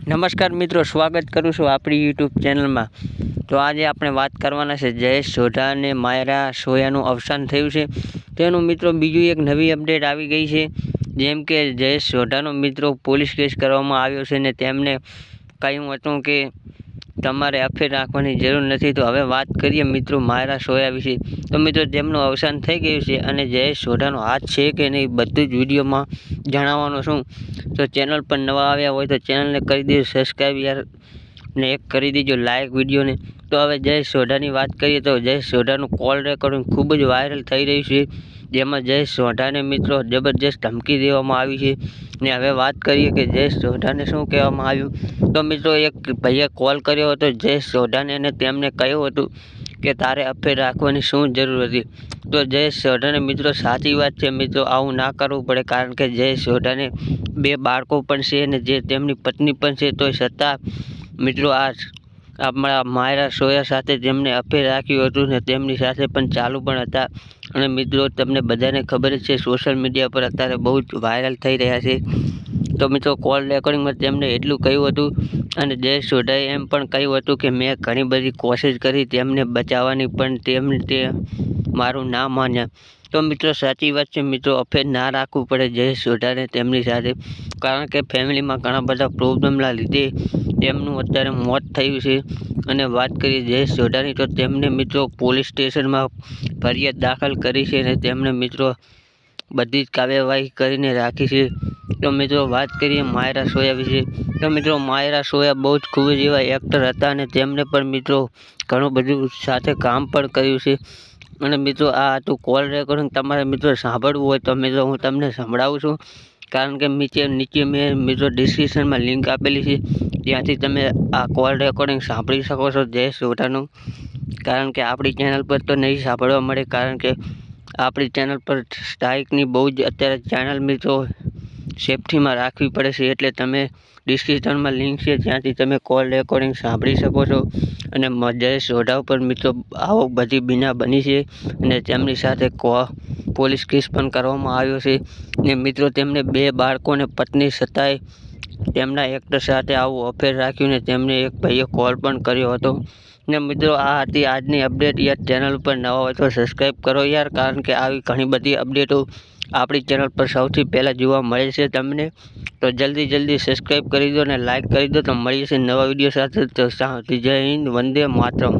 નમસ્કાર મિત્રો, સ્વાગત કરું છું આપણી યુટ્યુબ ચેનલમાં। તો આજે આપણે વાત કરવાના છે જયેશ સોઢા અને માયરા સોયાનું અવસાન થયું છે તેનું મિત્રો બીજું એક નવી અપડેટ આવી ગઈ છે। જેમ કે જયેશ સોઢાનો મિત્રો પોલીસ કેસ કરવામાં આવ્યો છે ને તેમને કહ્યું હતું કે તમારે અફેર રાખવાની જરૂર નથી। તો હવે વાત કરીએ મિત્રો માયરા સોયા વિશે। તો મિત્રો તેમનું અવસાન થઈ ગયું છે અને જયેશ સોઢાનો હાથ છે કે નહીં બધું જ વિડીયોમાં જણાવવાનો છું। તો ચેનલ પર નવા આવ્યા હોય તો ચેનલને કરી દેજો સબસ્ક્રાઈબ યાર ને એક કરી દેજો લાઈક વિડીયોને। તો હવે જયેશ સોઢાની વાત કરીએ તો જયેશ સોઢાનું કોલ રેકોર્ડિંગ ખૂબ જ વાયરલ થઈ રહ્યું છે, જેમાં જયેશ સોઢાને મિત્રો જબરજસ્ત ધમકી દેવામાં આવી છે। ને હવે વાત કરીએ કે જયેશ સોઢાને શું કહેવામાં આવ્યું। તો મિત્રો એક ભાઈએ કોલ કર્યો હતો જયેશ સોઢાને અને તેમને કહ્યું હતું કે તારે અફેર રાખવાની શું જરૂર હતી। તો જયેશ સોઢાને મિત્રો સાચી વાત છે મિત્રો, આવું ના કરવું પડે, કારણ કે જયેશ સોઢાને 2 બાળકો પણ છે અને જે તેમની પત્ની પણ છે, તોય છતાં મિત્રો આપણા માયરા સોયા સાથે તેમને અફેર રાખ્યું હતું ને તેમની સાથે પણ ચાલુ પણ હતા। અને મિત્રો તમને બધાને ખબર જ છે સોશિયલ મીડિયા પર અત્યારે બહુ જ વાયરલ થઈ રહ્યા છે। તો મિત્રો કોલ રેકોર્ડિંગમાં તેમને એટલું કહ્યું હતું અને જયેશ સોઢાએ એમ પણ કહ્યું હતું કે મેં ઘણી બધી કોશિશ કરી તેમને બચાવવાની, પણ તે મારું ના માન્યા। તો મિત્રો સાચી વાત છે મિત્રો, અફેર ના રાખવું પડે જયેશ સોઢાને તેમની સાથે, કારણ કે ફેમિલીમાં ઘણા બધા પ્રોબ્લેમના લીધે તેમનું અત્યારે મોત થયું છે। અને વાત કરીએ જયેશ સોઢાની તો તેમને મિત્રો પોલીસ સ્ટેશનમાં ફરિયાદ દાખલ કરી છે અને તેમને મિત્રો બધી જ કાર્યવાહી કરીને રાખી છે। તો મિત્રો વાત કરીએ માયરા સોયા વિશે। તો મિત્રો માયરા સોયા બહુ જ ખૂબ જ એવા એક્ટર હતા અને તેમને પણ મિત્રો ઘણું બધું સાથે કામ પણ કર્યું છે। અને મિત્રો આ હતું કોલ રેકોર્ડિંગ, તમારે મિત્રો સાંભળવું હોય તો મિત્રો હું તમને સંભળાવું છું, કારણ કે નીચે મેં મિત્રો ડિસ્ક્રિપ્શનમાં લિંક આપેલી છે, ત્યાંથી તમે આ કોલ રેકોર્ડિંગ સાંભળી શકો છો જયેશ સોઢાનું। કારણ કે આપણી ચેનલ પર તો નહીં સાંભળવા મળે, કારણ કે આપણી ચેનલ પર સ્ટ્રાઇકની બહુ જ અત્યારે ચેનલ મિત્રો સેફ્ટીમાં રાખવી પડે છે, એટલે તમે ડિસ્ક્રિપ્શનમાં લિંક છે ત્યાંથી તમે કોલ રેકોર્ડિંગ સાંભળી શકો છો। અને જયેશ સોઢા ઉપર મિત્રો આવો બધી બીના બની છે અને તેમની સાથે પોલીસ કેસ પણ કરવામાં આવ્યો છે। ને મિત્રો તેમને 2 બાળકોને પત્ની છતાંય તેમના એક્ટર સાથે આવું અફેર રાખ્યું ને તેમને એક ભાઈએ કોલ પણ કર્યો હતો। ને મિત્રો આ હતી આજની અપડેટ યાર, ચેનલ ઉપર નવા હોય તો સબસ્ક્રાઈબ કરો યાર, કારણ કે આવી ઘણી બધી અપડેટો આપણી ચેનલ પર સૌથી પહેલાં જોવા મળે છે તમને। તો જલ્દી સબસ્ક્રાઈબ કરી દો અને લાઈક કરી દો। તો મળીએ છીએ નવા વિડીયો સાથે। તો જય હિન્દ, વંદે માતરમ।